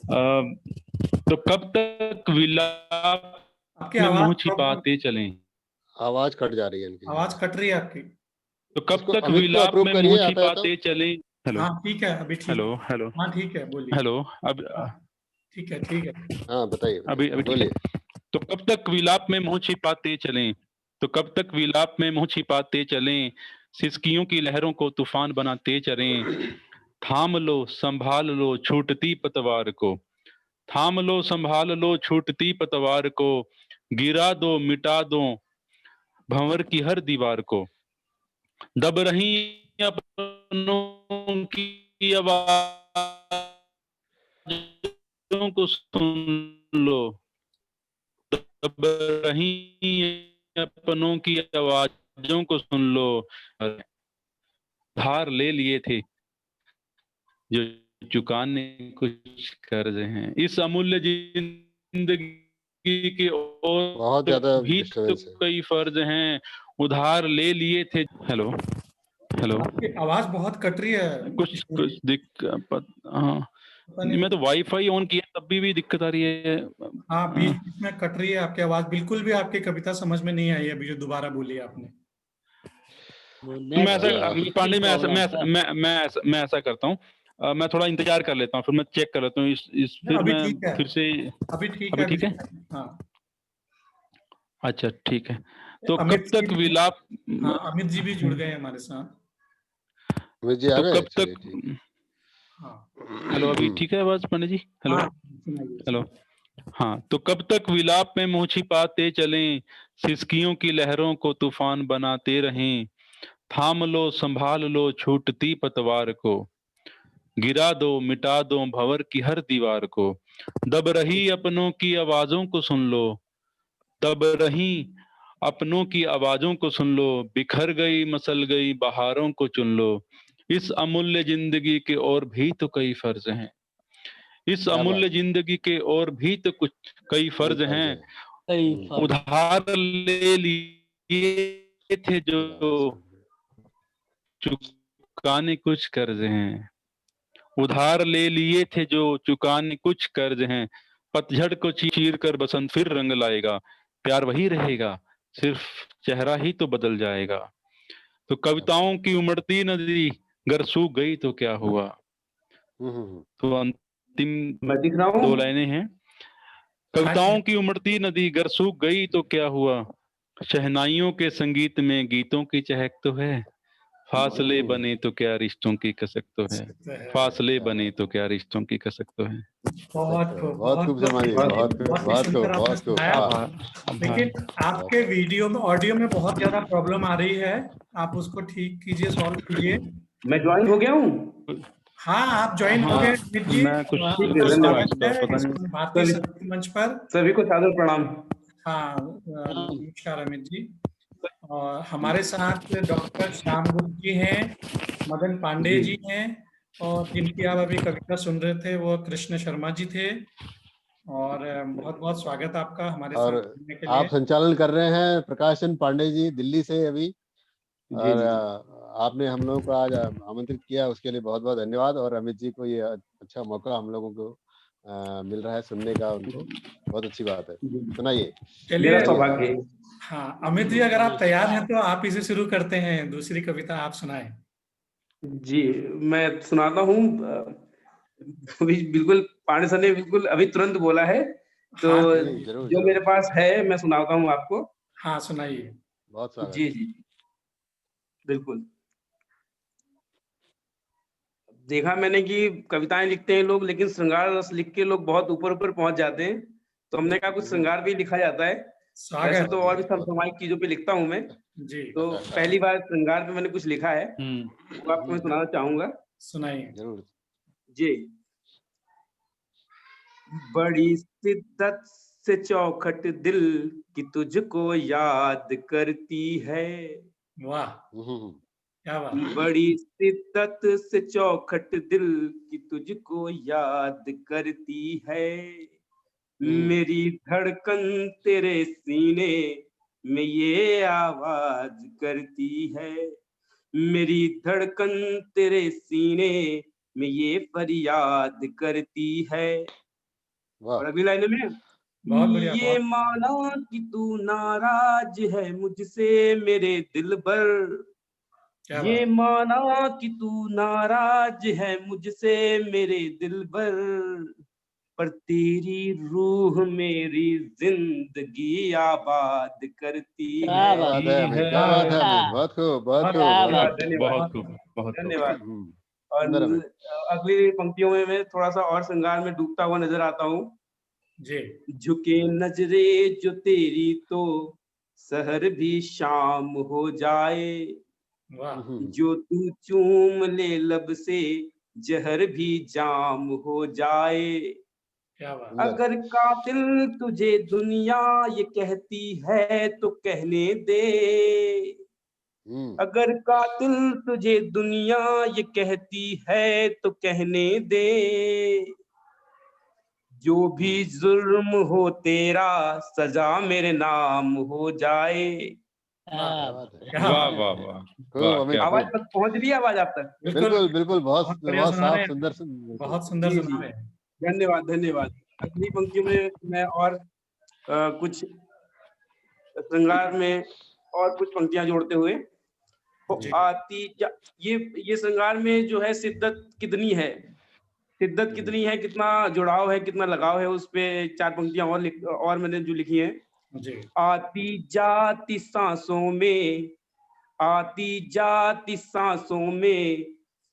तो कब तक विलाप आपकी में मुंह आवाज छिपाते चलें? आवाज कट जा रही है इनकी। आवाज कट रही है आपकी। तो कब इसको तक अमित को विलाप अप्रूव में करिए, मुंह आता है तो। छिपाते चलें? हेलो हाँ ठीक है, अभी ठीक हेलो है। हेलो हाँ ठीक है, बोलिए। हेलो। अब हाँ, ठीक है ठीक है। हाँ बताइए अभी अभी ठीक बोलिए। है। तो कब तक विलाप में मुंह छिपाते चलें? तो कब तक विलाप में मुंह छिपाते चलें? सिसकियों की लहरों को तूफान बनाते चलें। थाम लो संभाल लो छूटती पतवार को। थाम लो संभाल लो छूटती पतवार को। गिरा दो मिटा दो भंवर की हर दीवार को। दब रही अपनों की आवाज़ों को सुन लो। दब रही अपनों की आवाज़ों को सुन लो। धार ले लिए थे जो चुकाने कुछ कर्ज हैं। इस अमूल्य जिंदगी के बहुत और ज्यादा भी तो डिस्टर्बेंस है। कई फर्ज हैं। उधार ले लिए थे। Hello hello. आपकी आवाज बहुत कट रही है। कुछ कुछ दिक्कत। हाँ पता जी, मैं नहीं। तो वाईफाई ऑन किया तब भी दिक्कत आ रही है। हाँ, बीच बीच में कट रही है आपकी आवाज, बिल्कुल भी आपकी कविता समझ में नहीं आई अभी जो दोबारा बोली आपने। तो मैं ऐसा पांडे मैं ऐसा करता हूँ। मैं थोड़ा इंतजार कर लेता हूँ, फिर मैं चेक कर लेता हूँ इस फिर अभी मैं ठीक है, फिर से। अभी ठीक है, अभी अभी ठीक है। हाँ। अच्छा ठीक है। तो अमित कब जी तक भी, विलाप। हाँ अमित जी भी जुड़ गए हमारे साथ। अमित जी आ तो गए, कब चलिए तक। ठीक। हाँ हेलो अभी ठीक है आवाज पंडित जी? हेलो हाँ, सुनाइए। हेलो। हाँ तो कब तक विलाप में मुंह छिपाते चलें? सिसकियों की लहरों को तूफान बनाते रहें। थाम लो संभाल लो छूटती पतवार को। गिरा दो मिटा दो भंवर की हर दीवार को। दब रही अपनों की आवाजों को सुन लो। दब रही अपनों की आवाजों को सुन लो। बिखर गई मसल गई बहारों को चुन लो। इस अमूल्य जिंदगी के और भी तो कई फर्ज हैं। इस क्या बात अमूल्य जिंदगी के और भी तो कुछ कई है, फर्ज फर्ज हैं। है। उधार ले लिए थे जो चुकाने कुछ कर्ज हैं। उधार ले लिए थे जो चुकाने कुछ कर्ज हैं। पतझड़ को चीर कर बसंत फिर रंग लाएगा। प्यार वही रहेगा, सिर्फ चेहरा ही तो बदल जाएगा। तो कविताओं की उमड़ती नदी गर सूख गई तो क्या हुआ। तो अंतिम मैं दिख रहा हूँ। 2 लाइनें हैं। हाँ जी। कविताओं की उमड़ती नदी गर सूख गई तो क्या हुआ। शहनाइयों के संगीत में गीतों की चहक तो है। फासले बने तो क्या रिश्तों की कसक तो है। तो है। फासले बने तो क्या रिश्तों की कसक तो है। बहुत खूब, बहुत खूब शर्मा जी, बहुत बहुत खूब, बहुत ही बहुत खूब, सुंदर आपने बहुत खूब। सुनाया। वाह। लेकिन आपके वीडियो में, ऑडियो में बहुत ज्यादा प्रॉब्लम आ रही है, आप उसको ठीक कीजिए, सॉल्व कीजिए। मैं ज्वाइन हो गया हूँ। हाँ, आप ज्वाइन हो हाँ गए अमित जी, मैं कुछ ठीक है, आपका धन्यवाद। स्वागत है पता इस नहीं। भारतीय सभी संगीत मंच पर। सभी को सादर प्रणाम। हाँ, नमस्कार अमित जी। और हमारे साथ डॉक्टर श्याम गुप्त जी हैं, मदन पांडे जी जी हैं, और जिनकी आप अभी कविता सुन रहे थे वो कृष्ण शर्मा जी थे। और बहुत बहुत स्वागत आपका हमारे और साथ जुड़ने के आप लिए। संचालन कर रहे हैं प्रकाशन पांडे जी, दिल्ली से अभी। जी और जी आपने हम लोगों को आज आमंत्रित किया, उसके लिए बहुत बहुत धन्यवाद। और अमित जी को ये अच्छा मौका हम लोगों को मिल रहा है सुनने का, उनको बहुत अच्छी बात है। जी। सुनाइए चलिए। मेरा सुनाइए। सौभाग्य है। हाँ अमित जी, अगर आप तैयार हैं तो आप इसे शुरू करते हैं, दूसरी कविता आप सुनाएं। जी मैं सुनाता हूँ। अभी बिल्कुल पांडे सर ने बिल्कुल अभी तुरंत बोला है, तो हाँ जी जरूर जो मेरे जरूर, पास है मैं सुनाता हूँ आपको। हाँ, सुनाइए। बहुत स्वागत। जी जी बिल्कुल। देखा मैंने कि कविताएं लिखते हैं लोग, लेकिन श्रृंगार रस लिख के लोग बहुत ऊपर ऊपर पहुंच जाते हैं। तो हमने कहा कुछ श्रृंगार भी लिखा जाता है। वैसे स्वागत। तो और भी बहुत समसामयिक चीजों पे लिखता हूँ मैं। जी, तो पहली बार श्रृंगार पे मैंने कुछ लिखा है, वो आपको मैं जी सुनाना चाहूंगा। सुनाइए। जरूर। जी। बड़ी शिद्दत से चौखट दिल की तुझको याद करती है। वाह, क्या बात। बड़ी शिद्दत से चौखट दिल की तुझको याद करती है। मेरी धड़कन तेरे सीने में ये आवाज करती है। मेरी धड़कन तेरे सीने में ये फरियाद करती है। वाह और अगली लाइन में बहुत बढ़िया, ये बहुत माना कि तू नाराज है मुझसे मेरे दिलबर, क्या ये बात। माना कि तू नाराज है मुझसे मेरे दिलबर, पर तेरी रूह मेरी जिंदगी आबाद करती क्या है। बात बात है अमित, क्या बात है अमित, बहुत खूब, बहुत बहुत खूब, क्या बहुत बात खूब। धन्यवाद बहुत बहुत खूब, बहुत खूब। धन्यवाद। और सुंदर अमित। अगली पंक्तियों में मैं थोड़ा सा और श्रृंगार में डूबता हुआ नजर आता हूँ। जी। झुके नजरे जो तेरी तो सहर भी शाम हो जाए, वाह। जो तू चूम ले लब से जहर भी जाम हो जाए। क्या बात। सुंदर। अगर कातिल तुझे दुनिया ये कहती है तो कहने दे, अगर कातिल तुझे दुनिया ये कहती है तो कहने दे, जो भी जुर्म हो तेरा सजा मेरे नाम हो जाए। वाह, क्या बात है। क्या वाह बात। वाह वाह खूब वाह, अमित, क्या आवाज खूब। तक पहुंच रही है, आवाज आप तक? बिल्कुल बिल्कुल, बहुत बहुत बढ़िया बहुत सुना साफ, रहे हैं, सुंदर बिल्कुल। बहुत सुंदर जी सुना जी, रहे हैं। धन्यवाद धन्यवाद। अगली पंक्ति में मैं और कुछ श्रृंगार में और कुछ पंक्तियां जोड़ते हुए वो जी। ये श्रृंगार में जो है शिद्दत कितनी है, शिद्दत कितनी है, कितना जुड़ाव है, कितना लगाव है, उस पे 4 पंक्तियां और मैंने जो लिखी है। जी। आती जाती सांसों में, आती जाती सांसों में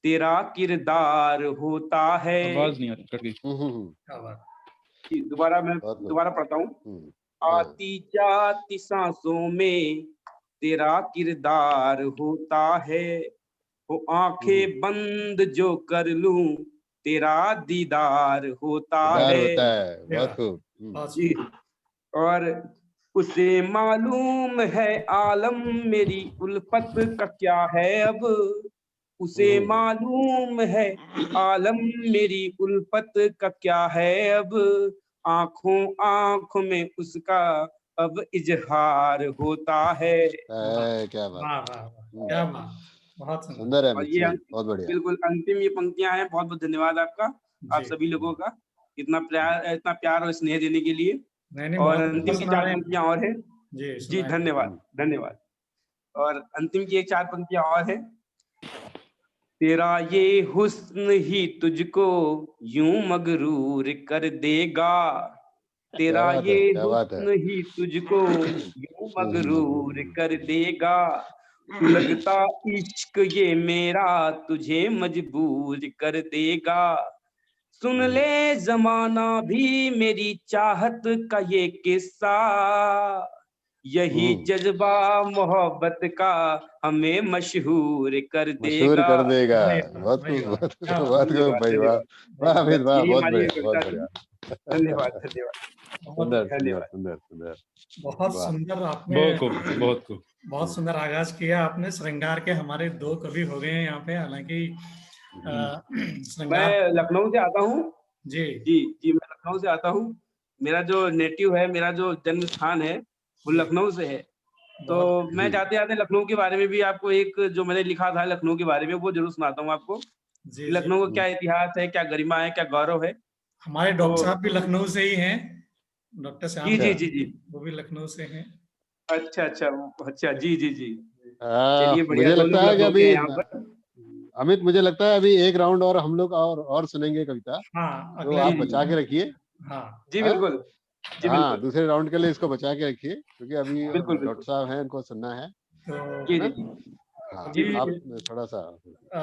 तेरा किरदार होता है। आवाज नहीं आ रही, कट गई। क्या बात। दोबारा मैं बहुत खूब। दोबारा पढ़ता हूँ। हाँ। आती जाती सांसों में तेरा किरदार होता है, वो आंखें बंद जो कर लूं तेरा दीदार होता दीदार है। होता है, क्या बहुत बात। खूब। बहुत जी, सुंदर। और उसे मालूम है आलम मेरी उल्फत का क्या है अब, उसे मालूम है आलम मेरी उल्फत का क्या है अब, आंखों आंखों में उसका अब इजहार होता है। क्या बात वाह है। वाह वाह, क्या बात। बहुत सुंदर। सुंदर है और अमित ये जी, बहुत बढ़िया। बिल्कुल अंतिम ये पंक्तियां हैं। बहुत बहुत धन्यवाद आपका, आप जी। सभी लोगों का इतना प्यार और स्नेह देने के लिए। नहीं, और बहुत सुंदर अंतिम की सुना 4 रहे हैं। पंक्तियां और हैं। जी, जी सुनाए। धन्यवाद धन्यवाद। और अंतिम की 4 पंक्तियां और हैं। तेरा ये हुस्न ही तुझको यूं मगरूर कर देगा, क्या तेरा बात ये है, क्या बात है। हुस्न ही तुझको यूं मगरूर कर देगा, सुलगता इश्क ये मेरा तुझे मजबूर कर देगा, सुन ले जमाना भी मेरी चाहत का ये किस्सा, यही जज्बा मोहब्बत का हमें मशहूर कर मशहूर देगा। कर देगा। वही बात, बहुत वही खूब, बात। बहुत क्या खूब, बात। बहुत खूब धन्यवाद भाई, वाह। धन्यवाद। वाह अमित, बस वाह, यही बहुत हमारी बढ़िया, एक बहुत कविता बढ़िया। थी। धन्यवाद धन्यवाद बहुत सुंदर बढ़िया। सुंदर धन्यवाद। सुंदर सुंदर। बहुत वाह। सुंदर आपने, बहुत खूब, बहुत खूब। बहुत सुंदर आगाज किया आपने। श्रृंगार के हमारे 2 कवि हो गए हैं यहाँ पे, हालांकि श्रृंगार। मैं लखनऊ से आता हूँ। जी। जी जी, मैं लखनऊ से आता हूँ। मेरा जो नेटिव है, मेरा जो जन्म स्थान है वो जी। लखनऊ से है। तो बहुत। मैं जाते जाते लखनऊ के बारे में भी आपको एक जो मैंने लिखा था लखनऊ के बारे में वो जरूर सुनाता हूँ आपको, जी कि जी। लखनऊ का क्या इतिहास है, क्या गरिमा है, क्या गौरव है। हमारे तो डॉक्टर साहब भी लखनऊ से ही हैं, डॉक्टर श्याम जी जी अच्छा। जी जी, वो भी लखनऊ से हैं। अच्छा अच्छा अच्छा, जी जी जी, चलिए बढ़िया, मुझे 2 लगता लोग है कि लखनऊ के अभी हैं यहाँ पर। अमित, मुझे लगता है अभी एक राउंड और हम लोग और सुनेंगे कविता, हाँ, तो अगले आप जी जी बचा के रखिए। हाँ। जी, हाँ, बिल्कुल जी हाँ, बिल्कुल दूसरे राउंड के लिए इसको बचा के रखिए, क्योंकि अभी बिल्कुल डॉक्टर बिल्कुल, साहब हैं, इनको सुनना है तो जी ना। जी जी हाँ, जी अभी आप बिल्कुल थोड़ा सा। अ,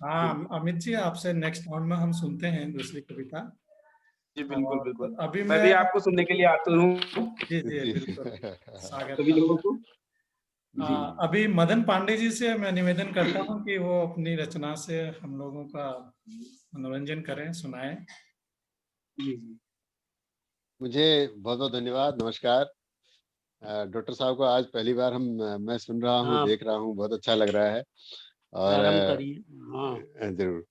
हाँ अमित जी, आपसे नेक्स्ट राउंड में हम सुनते हैं दूसरी कविता। जी बिल्कुल और बिल्कुल, अभी मैं मैं, भी आपको सुनने के लिए आतुर हूँ, जी जी जी। बिल्कुल स्वागत सभी लोगों करता को। हूँ। जी अभी मदन पांडे जी से मैं निवेदन करता हूँ कि वो अपनी रचना से हम लोगों का मनोरंजन करें, सुनाएं। जी जी मुझे बहुत बहुत धन्यवाद, नमस्कार। डॉक्टर साहब को आज पहली बार मैं सुन रहा हूँ, हाँ, देख रहा हूँ, बहुत अच्छा लग रहा है। और प्रारंभ करिए। हाँ, जरूर।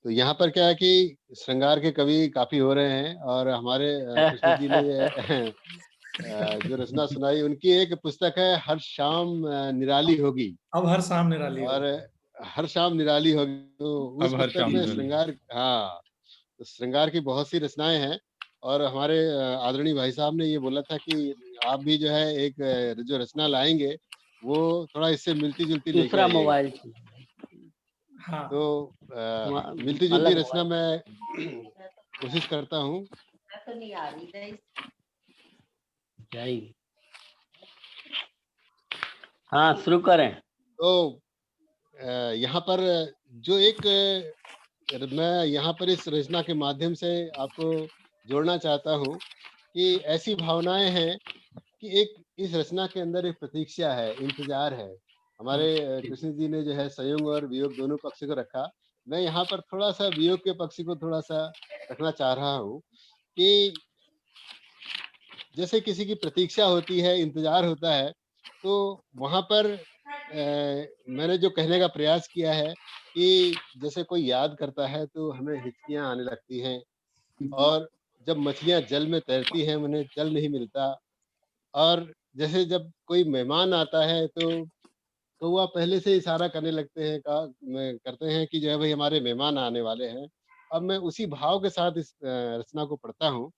तो यहाँ पर क्या है कि श्रृंगार के कवि काफी हो रहे हैं, और हमारे कृष्ण जी ने जो रचना सुनाई, उनकी एक पुस्तक है हर शाम निराली होगी, अब हर शाम निराली हो। और हर शाम निराली होगी, तो उस अब हर पुस्तक शाम में निराली। श्रृंगार, हाँ, तो श्रृंगार की बहुत सी रचनाएं हैं। और हमारे आदरणीय भाई साहब ने ये बोला था कि आप भी जो है एक जो रचना लाएंगे वो थोड़ा इससे मिलती जुलती लेके दूसरा आइएगा। मोबाइल हाँ तो मिलती जुलती अलग रचना मैं कोशिश करता हूँ। तो नहीं आ रही जाएगी। हाँ शुरू करें। तो यहाँ पर जो एक मैं यहाँ पर इस रचना के माध्यम से आपको जोड़ना चाहता हूँ कि ऐसी भावनाएं हैं कि एक इस रचना के अंदर एक प्रतीक्षा है, इंतजार है। हमारे कृष्ण जी ने जो है संयोग और वियोग दोनों पक्ष को रखा। मैं यहाँ पर थोड़ा-सा वियोग के पक्ष को थोड़ा-सा रखना चाह रहा हूँ कि जैसे किसी की प्रतीक्षा होती है, इंतजार होता है, तो वहाँ पर मैंने जो कहने का प्रयास किया है कि जैसे कोई याद करता है तो हमें हिचकियाँ आने लगती हैं और जब मछलियाँ जल में तैरती हैं, उन्हें जल नहीं मिलता। और जैसे जब कोई मेहमान आता है तो कौवा पहले से इशारा करने लगते हैं करते हैं कि जो है भाई हमारे मेहमान आने वाले हैं। अब मैं उसी भाव के साथ इस रचना को पढ़ता हूँ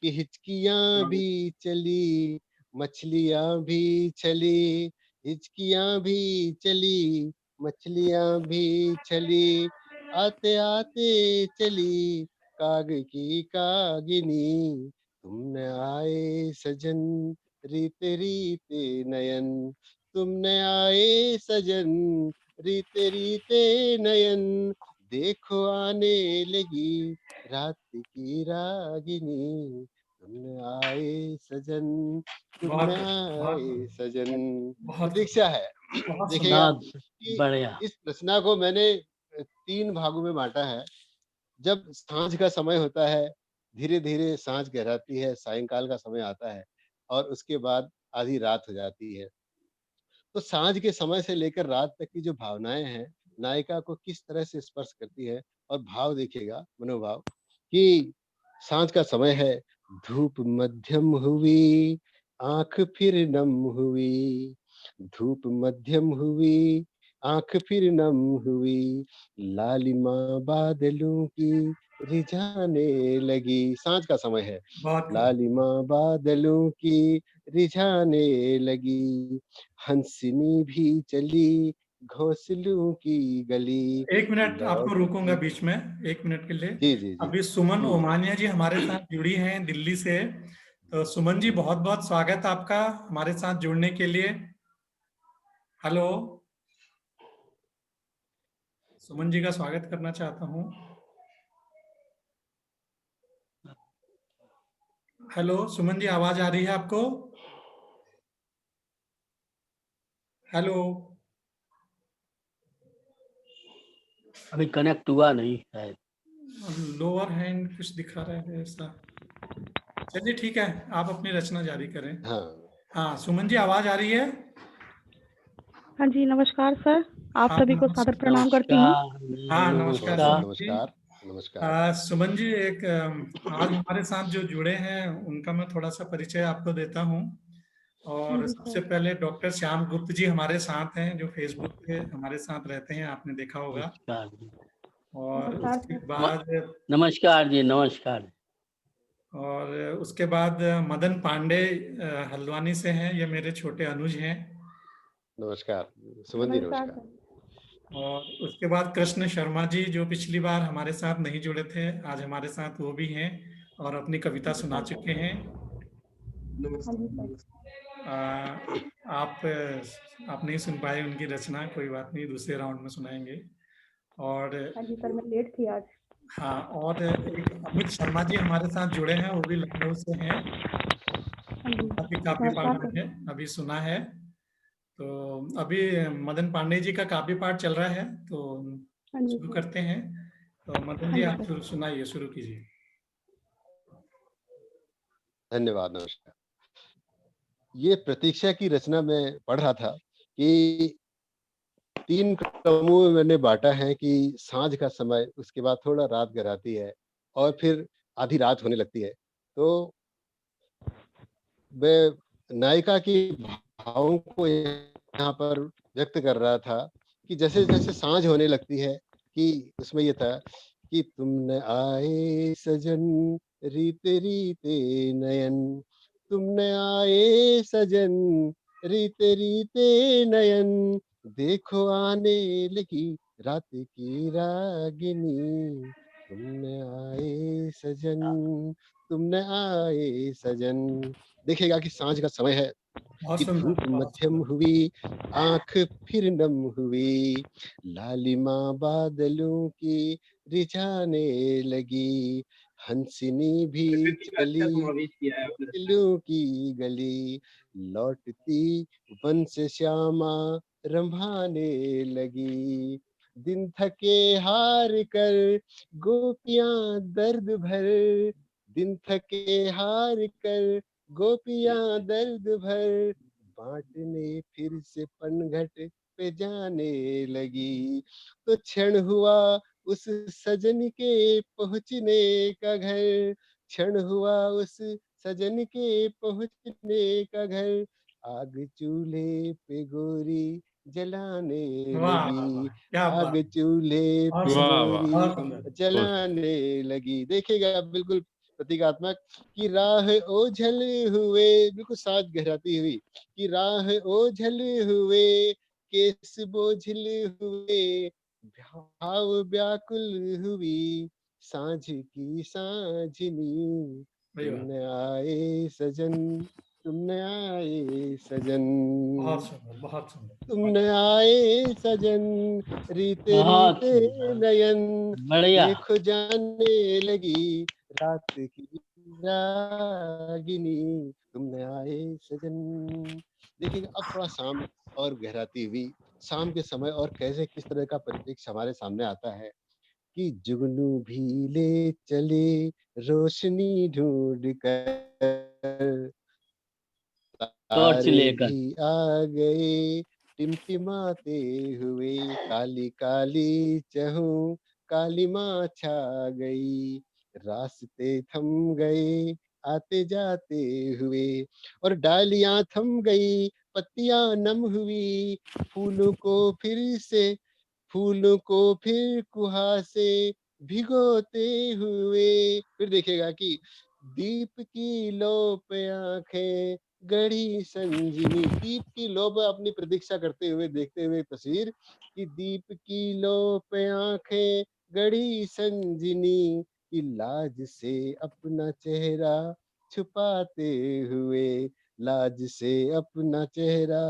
कि हिचकियाँ भी चली, मछलियाँ भी चली, हिचकियाँ भी चली, मछलियाँ भी चली, आते-आते चली काग की कागिनी, तुम न आए सजन रीते-रीते नयन, तुम न आए सजन रीते-रीते नयन, देखो आने लगी रात की रागिनी, तुम आए सजन, तुम बहुत आए सजन। बहुत प्रतीक्षा है। बहुत देखिएगा बहुत कि बढ़िया। इस रचना को मैंने 3 भागों में बाँटा है। जब साँझ का समय होता है, धीरे-धीरे साँझ गहराती है, सायंकाल का समय आता है और उसके बाद आधी रात हो जाती है। तो साँझ के समय से लेकर रात तक की जो भावनाएँ हैं, नायिका को किस तरह से स्पर्श करती है और भाव देखिएगा, मनोभाव कि साँझ का समय है, धूप मध्यम हुई, आँख फिर नम हुई, धूप मध्यम हुई, आँख फिर नम हुई, लालिमा बादलों की रिझाने लगी। साँझ का समय है, बहुत लालिमा बादलों की रिझाने लगी, हंसनी भी चली घोंसलों की गली, 1 मिनट आपको रोकूंगा लौटती। बीच में, 1 मिनट के लिए। जी, जी, जी। अभी सुमन हुँ। ओमानिया जी हमारे साथ जुड़ी हैं दिल्ली से। तो सुमन जी बहुत बहुत स्वागत आपका हमारे साथ जुड़ने के लिए। हेलो, सुमन जी का स्वागत करना चाहता हूँ। हेलो सुमन जी, आवाज आ रही है आपको? हेलो, अभी कनेक्ट हुआ नहीं है। लोअर हैंड कुछ दिखा रहा है ऐसा। चलिए ठीक है, आप अपनी रचना जारी करें। हाँ। हाँ सुमन जी, आवाज आ रही है? हाँ जी, नमस्कार सर। आप हाँ सभी को सादर प्रणाम करती हूँ। हाँ, नमस्कार बहुत-बहुत नमस्कार। सुमन जी। नमस्कार, नमस्कार। सुमन जी, एक आज हमारे साथ जो जुड़े हैं उनका मैं थोड़ा सा परिचय आपको देता हूँ। और जी सबसे सर। पहले डॉक्टर श्याम गुप्त जी हमारे साथ हैं, जो फेसबुक पे हमारे साथ रहते हैं, आपने देखा होगा। नमस्कार जी। और नमस्कार उसके सर। बाद नमस्कार जी, नमस्कार। मदन पांडे हल्द्वानी से हैं, ये मेरे छोटे अनुज हैं। नमस्कार, सुमन जी नमस्कार नमस्कार। सर। और उसके बाद कृष्ण शर्मा जी, जो पिछली बार हमारे साथ नहीं जुड़े थे, आज हमारे साथ वो भी हैं और अपनी कविता सुना चुके हैं। हाँ जी सर। आ, आप आप नहीं सुन पाए उनकी रचना, कोई बात नहीं, दूसरे राउंड में सुनाएंगे। और हाँ जी सर, मैं लेट थी आज। हाँ, और एक अमित शर्मा जी हमारे साथ जुड़े हैं, वो भी लखनऊ से हैं। हाँ जी, उनका भी काव्य नमस्कार पाठ सर। है, अभी सुना है। तो अभी मदन पांडे जी का काव्य पाठ चल रहा है, तो हाँ जी शुरू सर। करते हैं। तो मदन हाँ जी, जी आप सर। सुनाइए, शुरू कीजिए। धन्यवाद, नमस्कार। ये प्रतीक्षा की रचना मैं पढ़ रहा था कि 3 क्रमों में मैंने बाँटा है कि साँझ का समय, उसके बाद थोड़ा रात गहराती है और फिर आधी रात होने लगती है। तो मैं नायिका की भावों को यहाँ पर व्यक्त कर रहा था कि जैसे-जैसे साँझ होने लगती है कि उसमें ये था कि तुम न आए सजन रीते रीते नयन, तुम न आए सजन रीते रीते नयन, देखो आने लगी रात की रागिनी, तुम न आए सजन, तुम न आए सजन। देखिएगा कि सांझ का समय है बहुत कि सुंदर, धूप बहुत मध्यम सुंदर। हुई, आंख फिर नम हुई, लालिमा बादलों की रिझाने लगी, हंसनी भी का अच्छा चली समावेश किया है आपने। दिलों की गली, लौटती वन से श्यामा रंभाने लगी, दिन थके हार कर गोपियां दर्द भर, दिन थके हार कर गोपियां दर्द भर, बांटने फिर से पनघट पे जाने लगी, तो क्षण हुआ उस सजन के पहुंचने का घर, क्षण हुआ उस सजन के पहुंचने का घर, आग चूल्हे पे गोरी जलाने वाह वाह वाह, लगी, क्या आग बात, चूल्हे बहुत पे सुंदर, वाह वाह गोरी बहुत सुंदर। बहुत जलाने लगी। देखिएगा बिल्कुल प्रतीकात्मक कि राह ओझल हुए, बिल्कुल साथ गहराती हुई कि राह ओझल हुए, केस बोझल हुए, भाव व्याकुल हुई, साँझ की साँझनी, सही तुम बात, न आए सजन, तुम न आए सजन, बहुत सुंदर, बहुत सुंदर, तुम बहुत न आए सजन, रीते बहुत रीते सुंदर, नयन, बढ़िया। देखो जाने लगी रात की रागिनी, तुम न आए सजन। देखिए अब थोड़ा शाम और गहराती हुई, शाम के समय और कैसे किस तरह का परिप्रेक्ष्य हमारे सामने आता है कि जुगनू भी ले चले रोशनी ढूंढ कर, टॉर्च तारे लेकर। भी आ गए टिमटिमाते हुए, काली काली चहु काली माँ छा गई, रास्ते थम गए आते जाते हुए, और डालियां थम गई पत्तियां नम हुई, फूलों को फिर से फूलों को फिर कुहासे भिगोते हुए। फिर देखिएगा कि दीप की लो पे आंखें गड़ी संजीनी, दीप की लो पे अपनी प्रतीक्षा करते हुए देखते हुए तस्वीर कि दीप की लो पे आंखें गड़ी संजीनी, कि लाज से अपना चेहरा छुपाते हुए, लाज से अपना चेहरा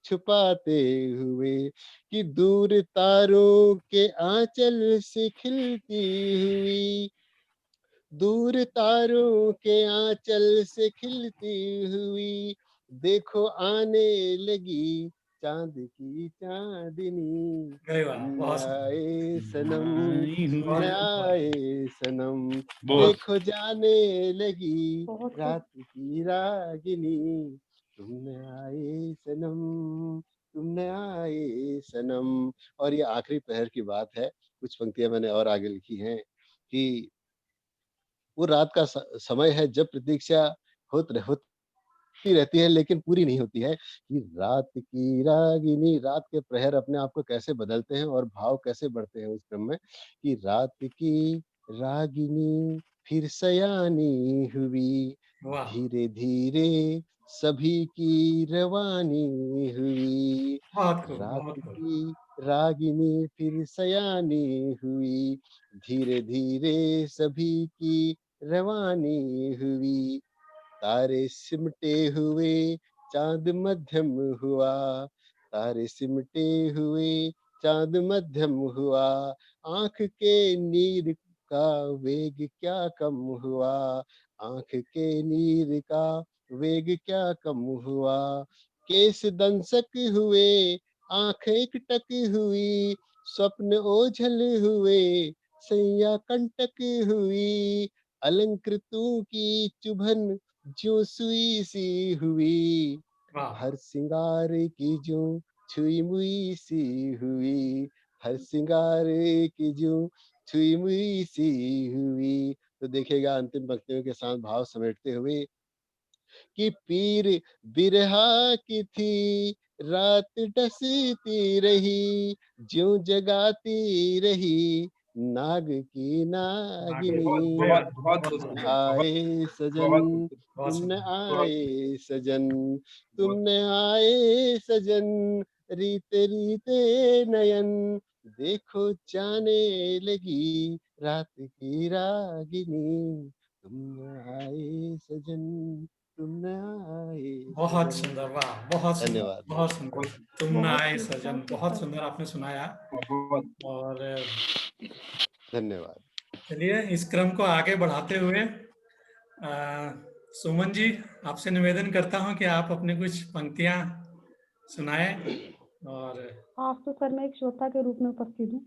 छुपाते हुए, कि दूर तारों के आंचल से खिलती हुई, दूर तारों के आंचल से खिलती हुई, देखो आने लगी चांद की चांदनी, गए तुम वाह, न बहुत सुंदर, आए सनम, आई तुम न बहुत हुई खूब, बहुत आए सनम, बहुत देखो जाने लगी बहुत खूब। रात की रागिनी, तुम न आए सनम, तुम न आए सनम। और ये आखिरी पहर की बात है, कुछ पंक्तियां मैंने और आगे लिखी हैं कि वो रात का समय है जब प्रतीक्षा होती रहती है लेकिन पूरी नहीं होती है, कि रात की रागिनी, रात के प्रहर अपने आप को कैसे बदलते हैं और भाव कैसे बढ़ते हैं उस क्रम में, कि रात की रागिनी फिर सयानी हुई, वाह, धीरे धीरे सभी की रवानी हुई, बहुत खूब, रात बहुत खूब, की रागिनी फिर सयानी हुई, धीरे धीरे सभी की रवानी हुई, तारे सिमटे हुए चांद मध्यम हुआ, तारे सिमटे हुए चांद मध्यम हुआ, आंख के नीर का वेग क्या कम हुआ, आंख के नीर का वेग क्या कम हुआ, केस दंसक हुए आंखें एकटक हुई, स्वप्न ओझल हुए सैया कंटक हुई, अलंकृतों की चुभन जो सुई सी हुई, वाह, हर सिंगार की जो छुई मुई सी हुई, हर सिंगार की जो छुई मुई सी हुई। तो देखिएगा अंतिम पंक्तियों के साथ भाव समेटते हुए कि पीर बिरहा की थी रात डसती रही, ज्यों जगाती रही नाग की नागिनी बहुत बहुत तुमने बहुत आए सजन, बहुत तुमने सुंदर। आए सजन, तुमने आए सजन, रीते रीते नयन, देखो जाने लगी रात की रागिनी, तुमने आए सजन, तुमने आए बहुत सजन। सुंदर, वाह, बहुत सुंदर, धन्यवाद। बहुत सुंदर। तुम ना बहुत आए खूब, सजन, बहुत बहुत खूब। सुंदर आपने सुनाया। बहुत और धन्यवाद। चलिए इस क्रम को आगे बढ़ाते हुए सुमन जी, आपसे निवेदन करता हूं कि आप अपनी कुछ पंक्तियां सुनाएं। और आज तो सर मैं एक श्रोता के रूप में उपस्थित हूँ।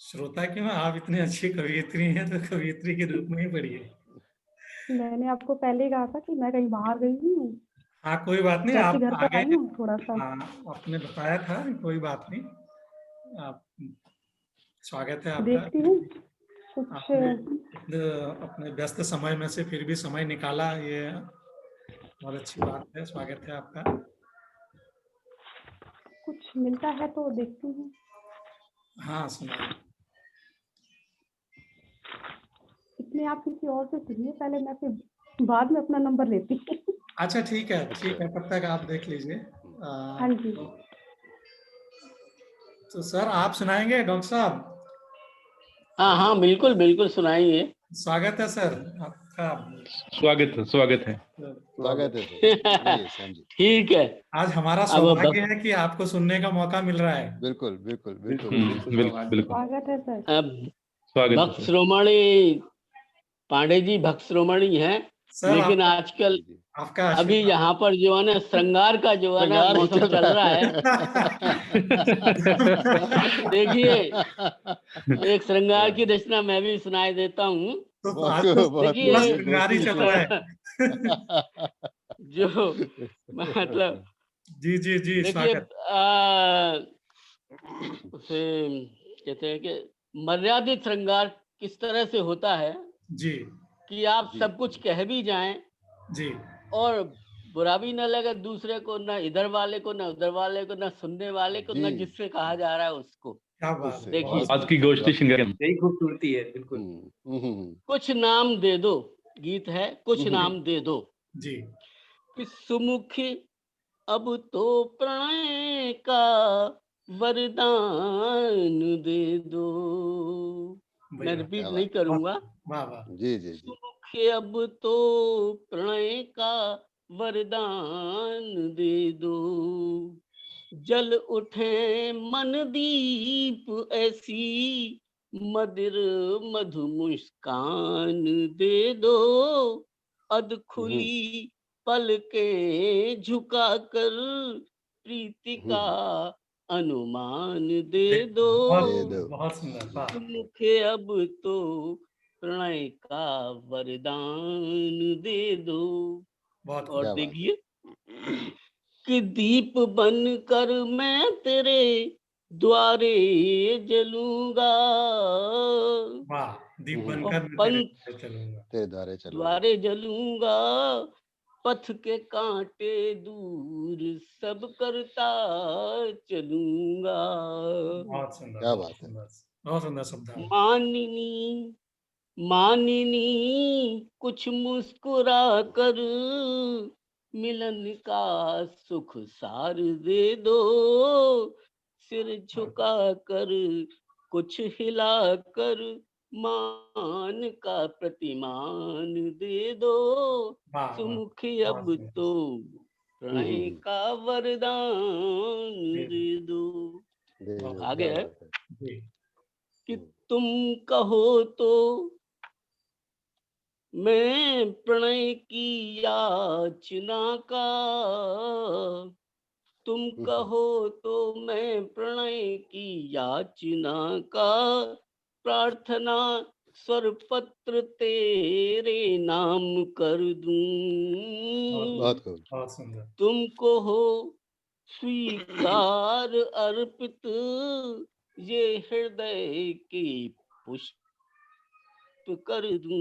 श्रोता क्यों, आप इतनी अच्छी कवियत्री हैं तो कवियत्री के रूप में ही पढ़िए। मैंने आपको पहले ही कहा था कि मैं कहीं बाहर गई हुई हूँ, हाँ, कोई बात नहीं, जैसे आप घर पर आगे। आई हूँ थोड़ा सा। हाँ, आपने बताया था, कोई बात नहीं। आप, स्वागत है आपका। देखती हूँ कुछ आपने अपने व्यस्त समय में से फिर भी समय निकाला, ये बहुत अच्छी बात है, स्वागत है आपका। कुछ मिलता है तो देखती हूँ। हाँ, सुनाइए। इसमें आप किसी और से सुनिए, पहले मैं फिर बाद में अपना नंबर लेती हूँ। अच्छा, ठीक है, ठीक है, तब तक आप देख लीजिए। हाँ जी। तो सर आप सुनाएंगे, डॉक्टर साहब? हाँ हाँ बिल्कुल बिल्कुल सुनाइए। स्वागत है सर आपका। स्वागत है, स्वागत है। स्वागत है सर, बोलिए श्याम जी। ठीक है। आज हमारा अब सौभाग्य है कि आपको सुनने का मौका मिल रहा है। बिल्कुल बिल्कुल बिल्कुल। बिल्कुल बिल्कुल स्वागत है सर। अब स्वागत है भक्त सर। श्रोमणी पांडे जी भक्त श्रोमणी हैं, सर लेकिन आपका, आजकल जी। आपका अभी आशीर्वाद। यहाँ पर जो है ना श्रृंगार का जो है ना श्रृंगार ही मौसम चल रहा है। देखिए एक श्रृंगार की रचना मैं भी सुनाई देता हूँ। तो बहुत आज तो बहुत पूरा देखिए श्रृंगार ही दोस्ती चल रहा है। जो मतलब जी जी जी, देखिए स्वागत। उसे कहते हैं कि मर्यादित श्रृंगार किस तरह से होता है जी कि आप जी सब कुछ कह भी जाएं जी और बुरा भी न लगे दूसरे को, ना इधर वाले को ना उधर वाले को, ना सुनने वाले को, ना जी। जिससे कहा जा रहा है उसको। क्या बात है, उससे देखिए। बहुत आज की गोष्ठी श्रृंगार। यही खूबसूरती है, बिल्कुल। कुछ नाम दे दो, गीत है कुछ नाम दे दो, जी कि सुमुखी अब तो प्रणय का वरदान दे दो। मैं भैया, रिपीट क्या नहीं बात। करूंगा। वाह वाह। जी जी जी। सुमुखी अब तो प्रणय का वरदान दे दो, जल उठे मन दीप ऐसी मदिर मधु मुस्कान दे दो, अध खुली पलकें झुका कर प्रीति का अनुमान दे दो, बहुत दे सुंदर, दो। बहुत सुंदर, वाह। मुखे अब तो प्रणय का वरदान दे दो। बहुत और क्या खूब। बात है। देखिए कि दीप बन कर मैं तेरे द्वारे जलूंगा, वाह, दीप और बनकर मैं तेरे पंथ पीछे चलूंगा। तेरे द्वारे चलूंगा। द्वारे जलूंगा, पथ के कांटे दूर सब करता चलूंगा। बहुत सुंदर, क्या बहुत बात है। सुंदर, बहुत सुंदर शब्द है। मानिनी मानिनी कुछ मुस्कुरा कर मिलन का सुख सार दे दो, सिर झुका कर कुछ हिला कर मान का प्रतिमान दे दो, वाह वाह, सुमुखी बहुत अब सुंदर। तो प्रणय का वरदान जी दे दो। दे बहुत दो, सुंदर। आगे क्या है बात है। जी कि तुम कहो तो मैं प्रणय की याचना का, तुम कहो तो मैं प्रणय की याचना का, प्रार्थना स्वर पत्र तेरे नाम कर दूं, बहुत बहुत खूब। बहुत सुंदर। तुमको हो स्वीकार अर्पित ये हृदय की पुष्प कर दूं,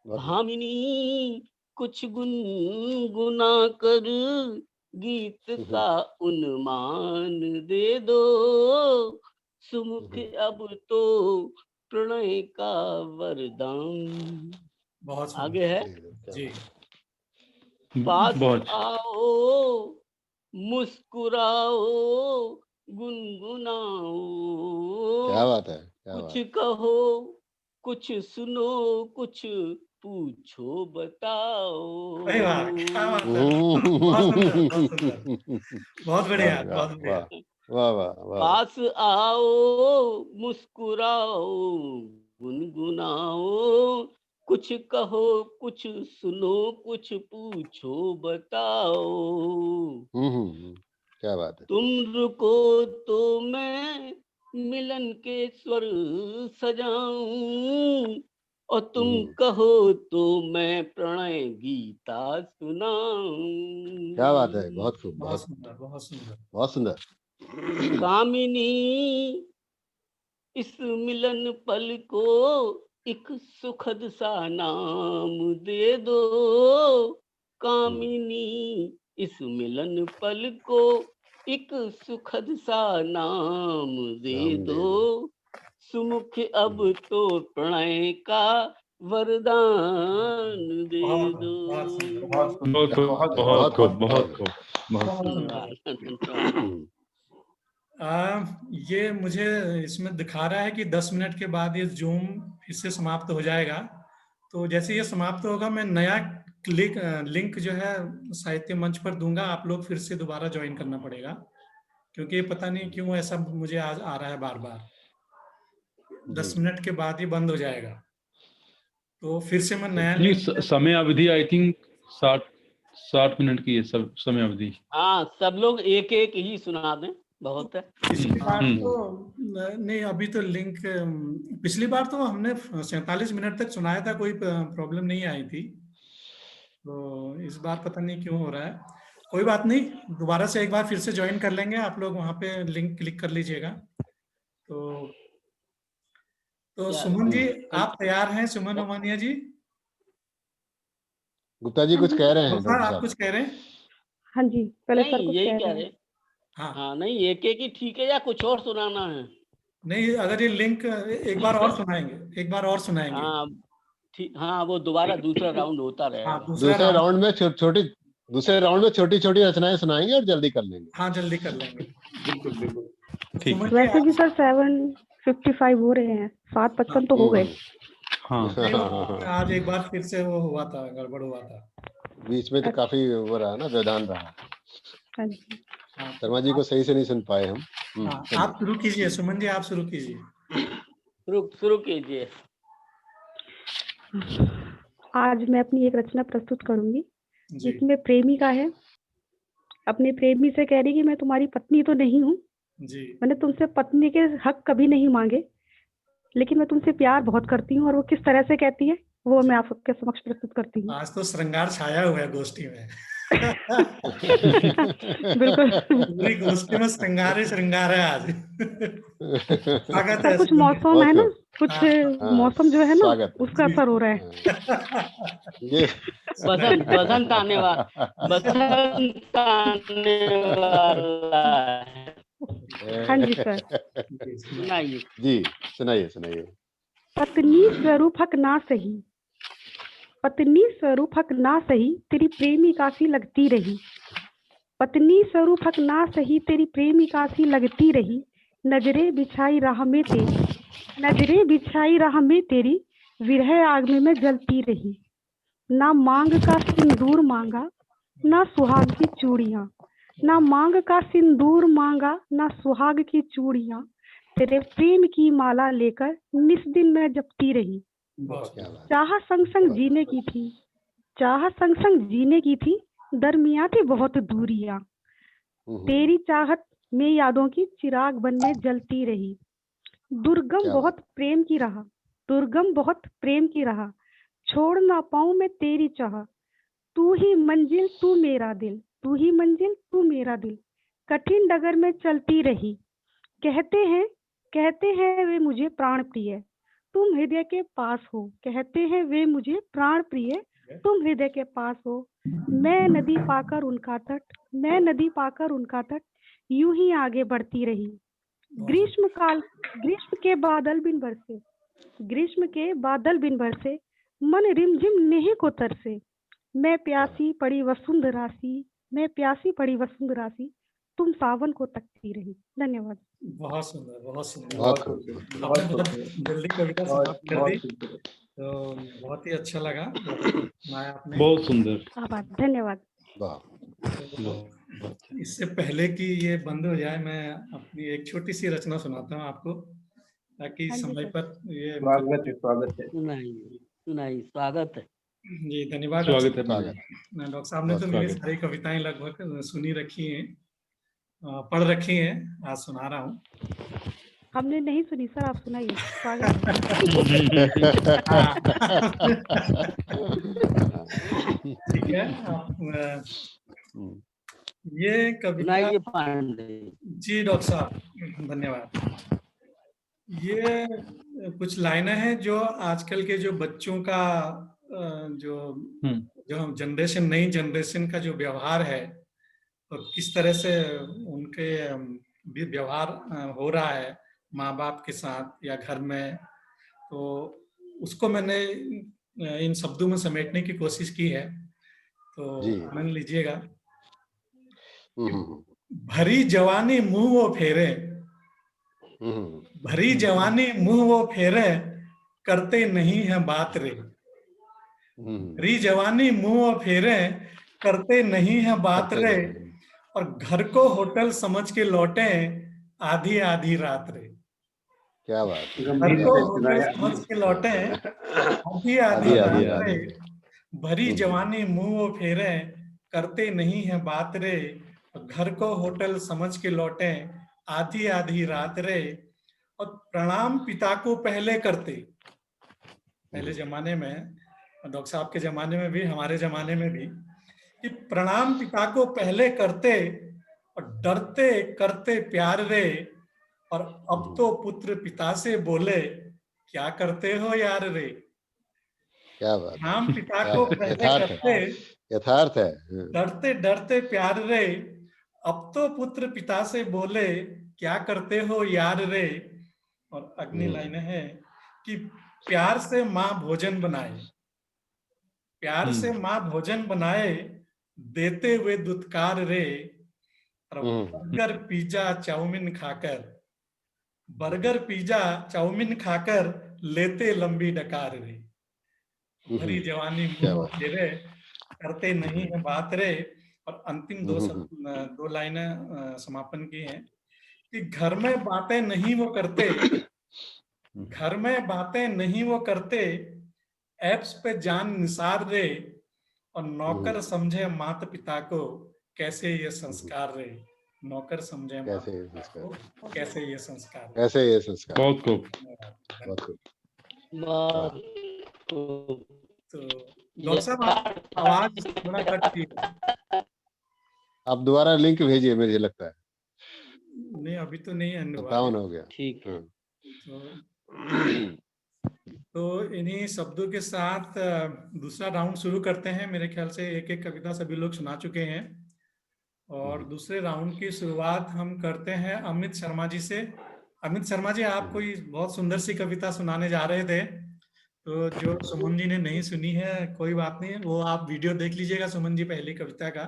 बहुत खूब। भामिनी कुछ गुनगुना कर गीत का उन्मान दे दो, सुमुख अब तो प्रणय का वरदान। बहुत सुंदर। आगे है, जी पास बहुत आओ मुस्कुराओ गुनगुनाओ, क्या बात है, क्या कुछ बात। कहो कुछ सुनो कुछ पूछो बताओ। अरे वाह, क्या बात है, बहुत सुंदर, बहुत सुंदर, बहुत बढ़िया, वाह बहुत बढ़िया। वाह वाह वाह। पास आओ मुस्कुराओ गुनगुनाओ, कुछ कहो कुछ सुनो कुछ पूछो बताओ। क्या बात है। तुम रुको तो मैं मिलन के स्वर सजाऊं, और तुम कहो तो मैं प्रणय गीता सुनाऊं। क्या बात है, बहुत खूब, बहुत बहुत सुंदर, बहुत सुंदर। बहुत सुंदर। कामिनी इस मिलन पल को एक सुखद सा नाम दे दो, कामिनी इस मिलन पल को एक सुखद सा नाम दे दो, सुमुख अब तो प्रणय का वरदान दे बहुत दो। बहुत सुंदर, बहुत सुंदर। बहुत खूब, बहुत बहुत खूब, बहुत बहुत खूब, बहुत बहुत खूब। सुंदर। ये मुझे इसमें दिखा रहा है कि 10 मिनट के बाद ये जूम इससे समाप्त हो जाएगा। तो जैसे ये समाप्त होगा मैं नया लिंक जो है साहित्य मंच पर दूंगा, आप लोग फिर से दोबारा ज्वाइन करना पड़ेगा, क्योंकि पता नहीं क्यों ऐसा मुझे आज आ रहा है बार बार। 10 मिनट के बाद ही बंद हो जाएगा, तो फिर से मैं नया एक्चुअली लिंक। समय अवधि आई थिंक 60 मिनट की है सब समय अवधि। हाँ, सब लोग एक एक ही सुना दें, बहुत है। पिछली बार तो नहीं, अभी तो लिंक पिछली बार तो हमने 47 मिनट तक सुनाया था, कोई प्रॉब्लम नहीं आई थी। तो इस बार पता नहीं क्यों हो रहा है। कोई बात नहीं, दोबारा से एक बार फिर से ज्वाइन कर लेंगे, आप लोग वहाँ पे लिंक क्लिक कर लीजिएगा। तो सुमन जी आप तैयार हैं? सुमन ओमानिया जी, गुप्ता जी कुछ कह रहे हैं, गुप्ता डॉक्टर आप साहब। कुछ कह रहे हैं? हाँ जी, पहले सर नहीं कुछ यही कह कह रहे रहे। हैं। हाँ हाँ नहीं, एक एक ही ठीक है या कुछ और सुनाना है? नहीं, अगर ये लिंक एक बार और सुनाएंगे, एक बार और सुनाएंगे। हाँ ठीक, हाँ वो दोबारा दूसरा राउंड होता हाँ रहेगा। दूसरे राउंड में छोटी छोटी रचनाएं सुनाएंगे और जल्दी कर लेंगे। हाँ जल्दी कर लेंगे, बिल्कुल बिल्कुल। ठीक सुमन है। जी वैसे भी आप सर 7:55 हो रहे हैं, 7:55 तो हो गए। हाँ नहीं, वो आज एक बार फिर से वो हुआ था, गड़बड़ हुआ था। बीच में तो अच्छा। काफी वो रहा ना, व्यवधान रहा। हाँ जी। हाँ, शर्मा जी को सही से नहीं सुन पाए हम। हाँ, चलिए। आप शुरू कीजिए सुमन जी, आप शुरू कीजिए। शुरू कीजिए। आज मैं अपनी एक रचना प्रस्तुत करूंगी जी जिसमें प्रेमिका है, अपने प्रेमी से कह रही कि मैं तुम्हारी पत्नी तो नहीं हूँ, जी मैंने तुमसे पत्नी के हक कभी नहीं मांगे, लेकिन मैं तुमसे प्यार बहुत करती हूँ। और वो किस तरह से कहती है वो मैं आप सबके समक्ष प्रस्तुत करती हूँ। आज तो श्रृंगार छाया हुआ है गोष्ठी में। बिल्कुल। पूरी गोष्ठी में श्रृंगार ही श्रृंगार है आज। स्वागत है कुछ सुमन जी। मौसम बहुत है ना, खूब। कुछ हाँ, मौसम जो है ना स्वागत है। उसका असर हो रहा है। ये बसंत आने वाला है। हाँ जी सर। सुनाइए। जी सुनाइए सुनाइए। पत्नी स्वरूप हक ना सही, पत्नी स्वरूप हक ना सही, तेरी प्रेमिका सी लगती रही। पत्नी स्वरूप हक ना सही, तेरी प्रेमिका सी लगती रही। नजरे बिछाई राह में तेरी, नजरे बिछाई राह में तेरी, विरह आग में मैं जलती रही। ना मांग का सिंदूर मांगा, ना सुहाग की चूड़ियां, ना मांग का सिंदूर मांगा, ना सुहाग की चूड़ियां, तेरे प्रेम की माला लेकर निस दिन मैं जपती रही। क्या बात। चाह संग संग जीने की थी, चाह संग संग जीने की थी, दरमियां थी बहुत दूरियां, तेरी चाहत में यादों की चिराग बन में जलती रही। दुर्गम क्या बहुत प्रेम की राह, दुर्गम बहुत प्रेम की राह, छोड़ ना पाऊं मैं तेरी चाह, तू ही मंजिल तू मेरा दिल, तू ही मंजिल तू मेरा दिल, कठिन डगर में चलती रही। कहते हैं वे मुझे प्राण प्रिय, तुम हृदय के पास हो, कहते हैं वे मुझे प्राण प्रिय, तुम हृदय के पास हो। मैं नदी पाकर उनका तट, मैं नदी पाकर उनका तट, यूं ही आगे बढ़ती रही। ग्रीष्म काल, ग्रीष्म के बादल बिन बरसे, ग्रीष्म के बादल बिन बरसे, मन रिमझिम नेह को तरसे। मैं प्यासी पड़ी वसुंधरा सी, मैं प्यासी पड़ी वसुंधरा सी, तुम सावन को तकती रही। धन्यवाद। बहुत सुंदर, बहुत सुंदर। बहुत बहुत खूब। खूबसूरत, आपने बहुत बहुत खूबसूरत, जल्दी कविता बहुत समाप्त कर बहुत दी, खूबसूरत। तो बहुत ही अच्छा लगा, बहुत अच्छा सुनाया आपने। बहुत सुंदर। आभार, धन्यवाद। वाह, तो इससे पहले कि ये बंद हो जाए, मैं अपनी एक छोटी सी रचना सुनाता हूँ आपको, ताकि हाँ जी समय सर। पर ये स्वागत है, स्वागत है। सुनाइए सुनाइए, स्वागत है। जी धन्यवाद। स्वागत है स्वागत। डॉक्टर साहब ने तो बहुत मेरी स्वागत। सारी कविताएं लगभग सुनी रखी हैं, पढ़ रखी हैं, आज सुना रहा हूँ। हमने नहीं सुनी सर, आप सुनाइए। स्वागत है। ठीक है। ये कविता, सुनाइए पांडे। जी डॉक्टर साहब धन्यवाद। ये कुछ लाइनें हैं जो आजकल के जो बच्चों का जो जो जनरेशन, नई जनरेशन का जो व्यवहार है, तो किस तरह से उनके भी व्यवहार हो रहा है माँ बाप के साथ या घर में, तो उसको मैंने इन शब्दों में समेटने की कोशिश की है, तो जी। आनंद लीजिएगा। हम्म, भरी जवानी मुंह वो फेरे, भरी जवानी मुंह वो फेरे, करते नहीं है बात रे। भरी जवानी मुंह वो फेरे, करते नहीं है बात करते रे, नहीं। और घर को होटल समझ के लौटे आधी आधी रात रे। क्या बात है, घर गंभीर को विषय होटल सुनाया समझ आपने। के लौटे आधी आधी आधी आधी रात रात रे, रे। भरी जवानी मुंह वो फेरे, करते नहीं है बात रे, घर को होटल समझ के लौटे आधी आधी रात रे, और प्रणाम पिता को पहले करते। पहले जमाने में, डॉक्टर साहब के जमाने में भी, हमारे जमाने में भी, कि प्रणाम पिता को पहले करते, और डरते करते प्यार रे, और अब तो पुत्र पिता से बोले क्या करते हो यार रे। क्या बात है, प्रणाम पिता क्या को बात है, पहले यथार्थ करते, है, यथार्थ है। डरते डरते प्यार रे, अब तो पुत्र पिता से बोले क्या करते हो यार रे। और अगली लाइन है कि प्यार से माँ भोजन बनाए, प्यार से माँ भोजन बनाए, देते हुए दुत्कार रे, और बर्गर पिज्जा चाउमीन खाकर, बर्गर पिज्जा चाउमीन खाकर लेते लंबी डकार रे। भरी जवानी मुंह फेरे, करते नहीं है बात रे। और अंतिम दो लाइनें समापन की हैं कि घर में बातें नहीं वो करते, घर में बातें नहीं वो करते, ऐप्स पे जान निसार रे, और नौकर समझे माता पिता को कैसे ये संस्कार रे। नौकर समझे कैसे ये माता पिता संस्कार, को कैसे ये संस्कार रे। कैसे ये संस्कार। बहुत खूब। बहुत खूब। बहुत तो डॉक्टर साहब आप आवाज थोड़ा कट रही है। आप दोबारा लिंक भेजिए, मुझे लगता है नहीं अभी तो नहीं एंड हुआ है। 57 हो गया। ठीक है। तो इन्हीं शब्दों के साथ दूसरा राउंड शुरू करते हैं। मेरे ख्याल से एक एक कविता सभी लोग सुना चुके हैं, और दूसरे राउंड की शुरुआत हम करते हैं अमित शर्मा जी से। अमित शर्मा जी, आप कोई बहुत सुंदर सी कविता सुनाने जा रहे थे, तो जो सुमन जी ने नहीं सुनी है कोई बात नहीं, वो आप वीडियो देख लीजिएगा सुमन जी पहली कविता का।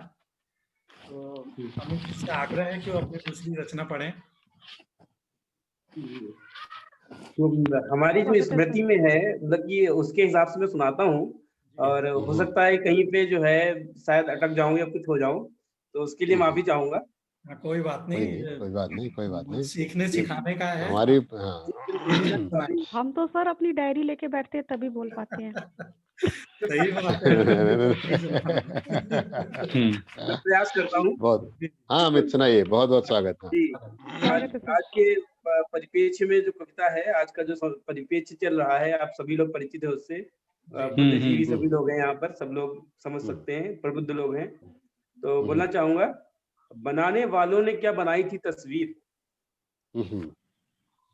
तो अमित जी से आग्रह है कि वो अपनी दूसरी रचना पढ़ें। तो हमारी जो स्मृति में है, मतलब कि उसके हिसाब से मैं सुनाता हूँ, और हो सकता है कहीं पे जो है शायद अटक जाऊं या कुछ हो जाऊं, तो उसके लिए माफी चाहूंगा। कोई बात नहीं, कोई बात नहीं, कोई बात नहीं। सीखने सिखाने का है हमारी हम तो सर अपनी डायरी लेके बैठते हैं तभी बोल पाते हैं। सही बात है। प्रयास करता हूँ। बहुत। हाँ अमित सुनाइए, बहुत बहुत स्वागत है। जी, स्वागत है सर। आज के परिप्रेक्ष्य में जो कविता है, आज का जो परिप्रेक्ष्य चल रहा है, आप सभी लोग परिचित है उससे। बुद्धिजीवी सभी लोग हैं यहाँ पर, सब लोग समझ सकते हैं, प्रबुद्ध लोग हैं। तो बोलना चाहूंगा, बनाने वालों ने क्या बनाई थी तस्वीर,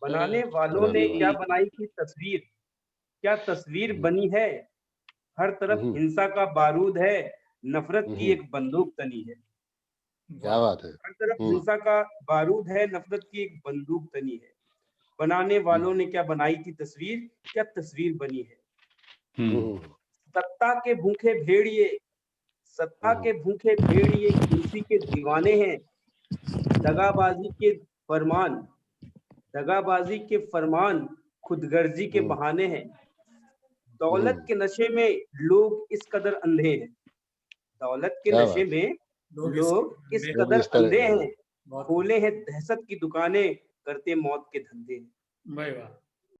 बनाने वालों ने क्या बनाई थी तस्वीर, क्या तस्वीर बनी है, हर तरफ हिंसा का बारूद है, नफरत की एक बंदूक तनी है। क्या बात है। हर तरफ हिंसा का बारूद है, नफरत की एक बंदूक तनी है। बनाने वालों ने क्या बनाई थी तस्वीर, क्या तस्वीर बनी है। सत्ता के भूखे भेड़िए, सत्ता के भूखे भेड़िए कुर्सी के दीवाने हैं। दगाबाजी के फरमान, दगाबाजी के फरमान खुदगर्जी के बहाने हैं। दौलत के नशे में लोग इस कदर अंधे हैं, दौलत के क्या नशे बात। में लोग इस लोग कदर इस तरह अंधे हैं। हैं। खोले हैं दहशत की दुकानें, करते मौत के धंधे। वाह वाह।